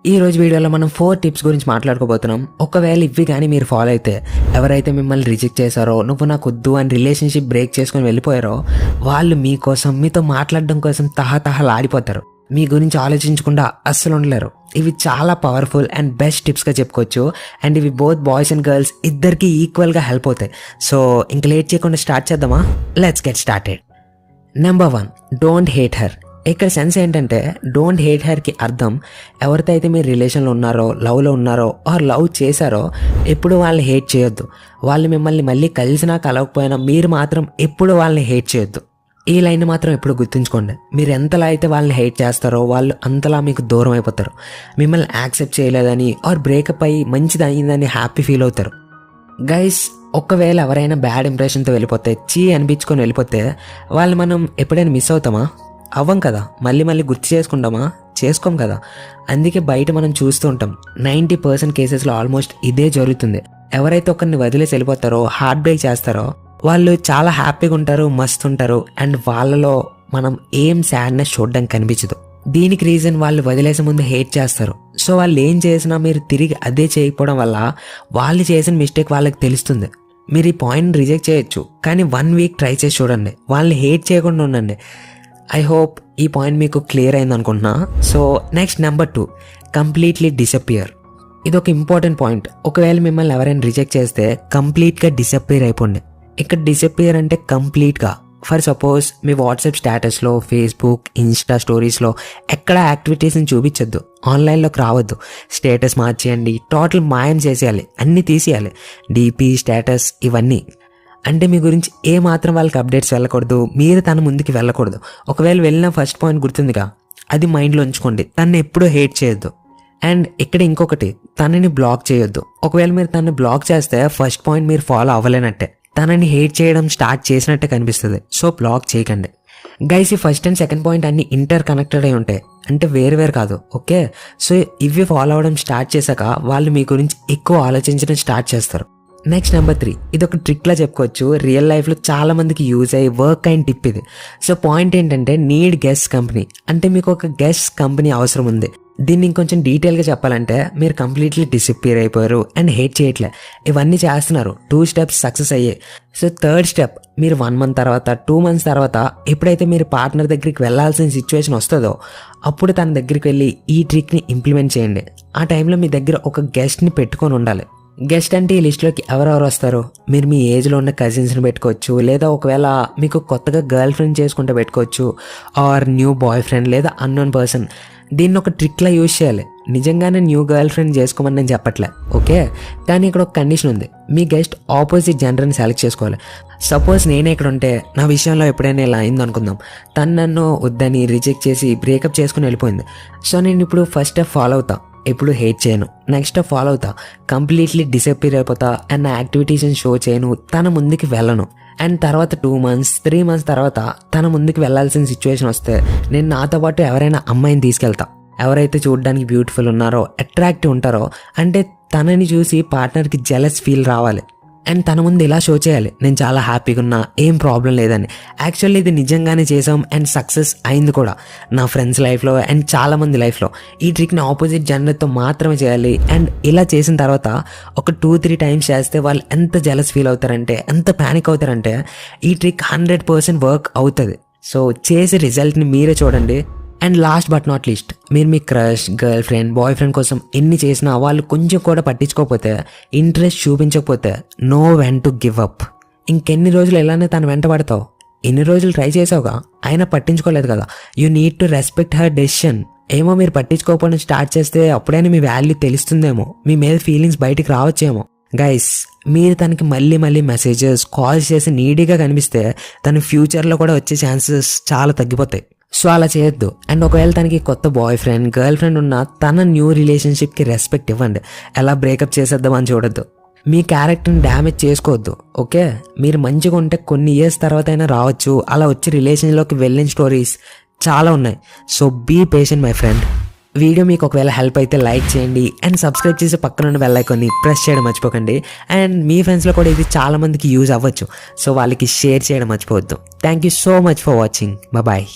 ఈ రోజు వీడియోలో మనం 4 టిప్స్ గురించి మాట్లాడుకోబోతున్నాం. ఒకవేళ ఇవి కానీ మీరు ఫాలో అయితే, ఎవరైతే మిమ్మల్ని రిజెక్ట్ చేశారో, నువ్వు నాకు వద్దు అని రిలేషన్షిప్ బ్రేక్ చేసుకొని వెళ్ళిపోయారో, వాళ్ళు మీకోసం మీతో మాట్లాడడం కోసం తహతహలాడిపోతారు. మీ గురించి ఆలోచించకుండా అస్సలు ఉండలేరు. ఇవి చాలా పవర్ఫుల్ అండ్ బెస్ట్ టిప్స్గా చెప్పుకోవచ్చు. అండ్ ఇవి బోత్ బాయ్స్ అండ్ గర్ల్స్ ఇద్దరికి ఈక్వల్గా హెల్ప్ అవుతాయి. సో ఇంక లేట్ చేయకుండా స్టార్ట్ చేద్దామా? Let's get started. Number 1, don't hate her. ఇక్కడ సెన్స్ ఏంటంటే, డోంట్ హేట్ హర్కి అర్థం, ఎవరితో అయితే మీరు రిలేషన్లో ఉన్నారో, లవ్లో ఉన్నారో ఆర్ లవ్ చేశారో ఎప్పుడు వాళ్ళని హేట్ చేయొద్దు. వాళ్ళు మిమ్మల్ని మళ్ళీ కలిసినా కలవకపోయినా మీరు మాత్రం ఎప్పుడు వాళ్ళని హేట్ చేయొద్దు. ఈ లైన్ మాత్రం ఎప్పుడు గుర్తుంచుకోండి. మీరు ఎంతలా అయితే వాళ్ళని హేట్ చేస్తారో వాళ్ళు అంతలా మీకు దూరం అయిపోతారు. మిమ్మల్ని యాక్సెప్ట్ చేయలేదని ఆర్ బ్రేకప్ అయ్యి మంచిది అయిందని హ్యాపీ ఫీల్ అవుతారు. గైస్, ఒకవేళ ఎవరైనా బ్యాడ్ ఇంప్రెషన్తో వెళ్ళిపోతే, చీ అనిపించుకొని వెళ్ళిపోతే, వాళ్ళు మనం ఎప్పుడైనా మిస్ అవుతామా? అవ్వం కదా. మళ్ళీ మళ్ళీ గుర్తు చేసుకుంటామా? చేసుకోం కదా. అందుకే బయట మనం చూస్తూ ఉంటాం, 90% కేసెస్లో ఆల్మోస్ట్ ఇదే జరుగుతుంది. ఎవరైతే ఒకరిని వదిలేసి వెళ్ళిపోతారో, హార్ట్ బ్రేక్ చేస్తారో, వాళ్ళు చాలా హ్యాపీగా ఉంటారు, మస్తు ఉంటారు. అండ్ వాళ్ళలో మనం ఏం సాడ్నెస్ చూడడానికి కనిపించదు. దీనికి రీజన్, వాళ్ళు వదిలేసే ముందు హేట్ చేస్తారు. సో వాళ్ళు ఏం చేసినా మీరు తిరిగి అదే చేయకపోవడం వల్ల వాళ్ళు చేసిన మిస్టేక్ వాళ్ళకి తెలుస్తుంది. మీరు ఈ పాయింట్ రిజెక్ట్ చేయొచ్చు, కానీ 1 వీక్ ట్రై చేసి చూడండి. వాళ్ళని హేట్ చేయకుండా ఉండండి. ఐ హోప్ ఈ పాయింట్ మీకు క్లియర్ అయింది అనుకుంటున్నా. So next, number 2, completely disappear. ఇది ఒక ఇంపార్టెంట్ పాయింట్. ఒకవేళ మిమ్మల్ని ఎవరైనా రిజెక్ట్ చేస్తే కంప్లీట్గా డిసప్పియర్ అయిపోండి. ఇక్కడ డిసప్పియర్ అంటే కంప్లీట్గా. ఫర్ సపోజ్ మీ వాట్సాప్ స్టేటస్లో, ఫేస్బుక్, ఇన్స్టా స్టోరీస్లో ఎక్కడ యాక్టివిటీస్ని చూపించొద్దు. ఆన్లైన్లోకి రావద్దు. స్టేటస్ మార్చేయండి, టోటల్ మాయం చేసేయాలి, అన్నీ తీసేయాలి. డీపీ, స్టేటస్ ఇవన్నీ. అంటే మీ గురించి ఏ మాత్రం వాళ్ళకి అప్డేట్స్ వెళ్ళకూడదు, మీరు తన ముందుకి వెళ్ళకూడదు. ఒకవేళ వెళ్ళిన ఫస్ట్ పాయింట్ గుర్తుందిగా, అది మైండ్లో ఉంచుకోండి. తనని ఎప్పుడూ హేట్ చేయొద్దు. అండ్ ఇక్కడ ఇంకొకటి, తనని బ్లాక్ చేయొద్దు. ఒకవేళ మీరు తనని బ్లాక్ చేస్తే ఫస్ట్ పాయింట్ మీరు ఫాలో అవ్వలేనట్టే, తనని హేట్ చేయడం స్టార్ట్ చేసినట్టే కనిపిస్తుంది. సో బ్లాక్ చేయకండి. గైస్, ఈ ఫస్ట్ అండ్ సెకండ్ పాయింట్ అన్ని ఇంటర్ కనెక్టెడ్ అయి ఉంటాయి, అంటే వేరు కాదు. ఓకే, సో ఇవి ఫాలో అవ్వడం స్టార్ట్ చేశాక వాళ్ళు మీ గురించి ఎక్కువ ఆలోచించడం స్టార్ట్ చేస్తారు. నెక్స్ట్, నెంబర్ 3, ఇది ఒక ట్రిక్లా చెప్పుకోవచ్చు. రియల్ లైఫ్లో చాలా మందికి యూజ్ అయ్యి వర్క్ అయిన టిప్ ఇది. సో పాయింట్ ఏంటంటే, నీడ్ గెస్ట్ కంపెనీ. అంటే మీకు ఒక గెస్ట్ కంపెనీ అవసరం ఉంది. దీన్ని ఇంకొంచెం డీటెయిల్గా చెప్పాలంటే, మీరు కంప్లీట్లీ డిసప్పియర్ అయిపోయారు అండ్ హేట్ చేయట్లే, ఇవన్నీ చేస్తున్నారు. 2 స్టెప్స్ సక్సెస్ అయ్యాయి. సో థర్డ్ స్టెప్, మీరు 1 మంత్ తర్వాత, 2 మంత్స్ తర్వాత ఎప్పుడైతే మీరు పార్ట్నర్ దగ్గరికి వెళ్ళాల్సిన సిచ్యువేషన్ వస్తుందో, అప్పుడు తన దగ్గరికి వెళ్ళి ఈ ట్రిక్ని ఇంప్లిమెంట్ చేయండి. ఆ టైంలో మీ దగ్గర ఒక గెస్ట్ని పెట్టుకొని ఉండాలి. గెస్ట్ అంటే ఈ లిస్ట్లోకి ఎవరెవరు వస్తారు? మీరు మీ ఏజ్లో ఉన్న కజిన్స్ని పెట్టుకోవచ్చు, లేదా ఒకవేళ మీకు కొత్తగా గర్ల్ ఫ్రెండ్ చేసుకుంటే పెట్టుకోవచ్చు, ఆర్ న్యూ బాయ్ ఫ్రెండ్ లేదా అన్నోన్ పర్సన్. దీన్ని ఒక ట్రిక్లా యూజ్ చేయాలి. నిజంగానే న్యూ గర్ల్ ఫ్రెండ్ చేసుకోమని నేను చెప్పట్లే, ఓకే? కానీ ఇక్కడ ఒక కండిషన్ ఉంది, మీ గెస్ట్ ఆపోజిట్ జెండర్ని సెలెక్ట్ చేసుకోవాలి. సపోజ్ నేనే ఇక్కడ ఉంటే, నా విషయంలో ఎప్పుడైనా ఇలా అయింది అనుకుందాం, తను నన్ను వద్దని రిజెక్ట్ చేసి బ్రేకప్ చేసుకుని వెళ్ళిపోయింది. సో నేను ఇప్పుడు ఫస్ట్ స్టెప్ ఫాలో అవుతా, ఎప్పుడు హేట్ చేయను. నెక్స్ట్ స్టెప్ ఫాలో అవుతా, కంప్లీట్లీ డిసప్పియర్ అయిపోతా అండ్ నా యాక్టివిటీస్ని షో చేయను, తన ముందుకి వెళ్ళను. అండ్ తర్వాత 2 మంత్స్, 3 మంత్స్ తర్వాత తన ముందుకు వెళ్ళాల్సిన సిచ్యువేషన్ వస్తే, నేను నాతో పాటు ఎవరైనా అమ్మాయిని తీసుకెళ్తా. ఎవరైతే చూడడానికి బ్యూటిఫుల్ ఉన్నారో, అట్రాక్టివ్ ఉంటారో, అంటే తనని చూసి పార్ట్నర్కి జెలస్ ఫీల్ రావాలి. అండ్ తన ముందు ఇలా షో చేయాలి, నేను చాలా హ్యాపీగా ఉన్నా, ఏం ప్రాబ్లం లేదని. యాక్చువల్లీ ఇది నిజంగానే చేసాం అండ్ సక్సెస్ అయింది కూడా నా ఫ్రెండ్స్ లైఫ్లో అండ్ చాలామంది లైఫ్లో. ఈ ట్రిక్ని ఆపోజిట్ జెండర్తో మాత్రమే చేయాలి. అండ్ ఇలా చేసిన తర్వాత ఒక 2-3 టైమ్స్ చేస్తే వాళ్ళు ఎంత జెలస్ ఫీల్ అవుతారంటే, ఎంత ప్యానిక్ అవుతారంటే, ఈ ట్రిక్ 100% వర్క్ అవుతుంది. సో చేసే రిజల్ట్ని మీరే చూడండి. And last but not least, మీరు మీ crush, girlfriend, boyfriend కోసం ఎన్ని చేసినా వాళ్ళు కొంచెం కూడా పట్టించుకోకపోతే, ఇంట్రెస్ట్ చూపించకపోతే, know when to give up. ఇంకెన్ని రోజులు ఇలానే తను వెంట పడతావు? ఎన్ని రోజులు ట్రై చేసావుగా, అయినా పట్టించుకోలేదు కదా. You need to respect her decision. ఏమో మీరు పట్టించుకోకపోవడం స్టార్ట్ చేస్తే అప్పుడైనా మీ వాల్యూ తెలుస్తుందేమో, మీ మీద ఫీలింగ్స్ బయటికి రావచ్చేమో. గైస్, మీరు తనకి మళ్ళీ మెసేజెస్, కాల్స్ చేసి నీడీగా కనిపిస్తే తన ఫ్యూచర్లో కూడా వచ్చే ఛాన్సెస్ చాలా తగ్గిపోతాయి. సో అలా చేయొద్దు. అండ్ ఒకవేళ తనకి కొత్త బాయ్ ఫ్రెండ్, గర్ల్ ఫ్రెండ్ ఉన్నా, తన న్యూ రిలేషన్షిప్కి రెస్పెక్ట్ ఇవ్వండి. ఎలా బ్రేకప్ చేసేద్దామని చూడొద్దు. మీ క్యారెక్టర్ని డ్యామేజ్ చేసుకోవద్దు, ఓకే? మీరు మంచిగా ఉంటే కొన్ని ఇయర్స్ తర్వాత అయినా రావచ్చు. అలా వచ్చి రిలేషన్లోకి వెళ్ళిన స్టోరీస్ చాలా ఉన్నాయి. So be patient my friend. Video మీకు ఒకవేళ హెల్ప్ అయితే లైక్ చేయండి అండ్ సబ్స్క్రైబ్ చేసి పక్కన ఉన్న బెల్ ఐకాన్ని ప్రెస్ చేయడం మర్చిపోకండి. అండ్ మీ ఫ్రెండ్స్లో కూడా ఇది చాలా మందికి యూజ్ అవ్వచ్చు, సో వాళ్ళకి షేర్ చేయడం మర్చిపోవద్దు. Thank you so much for watching. Bye.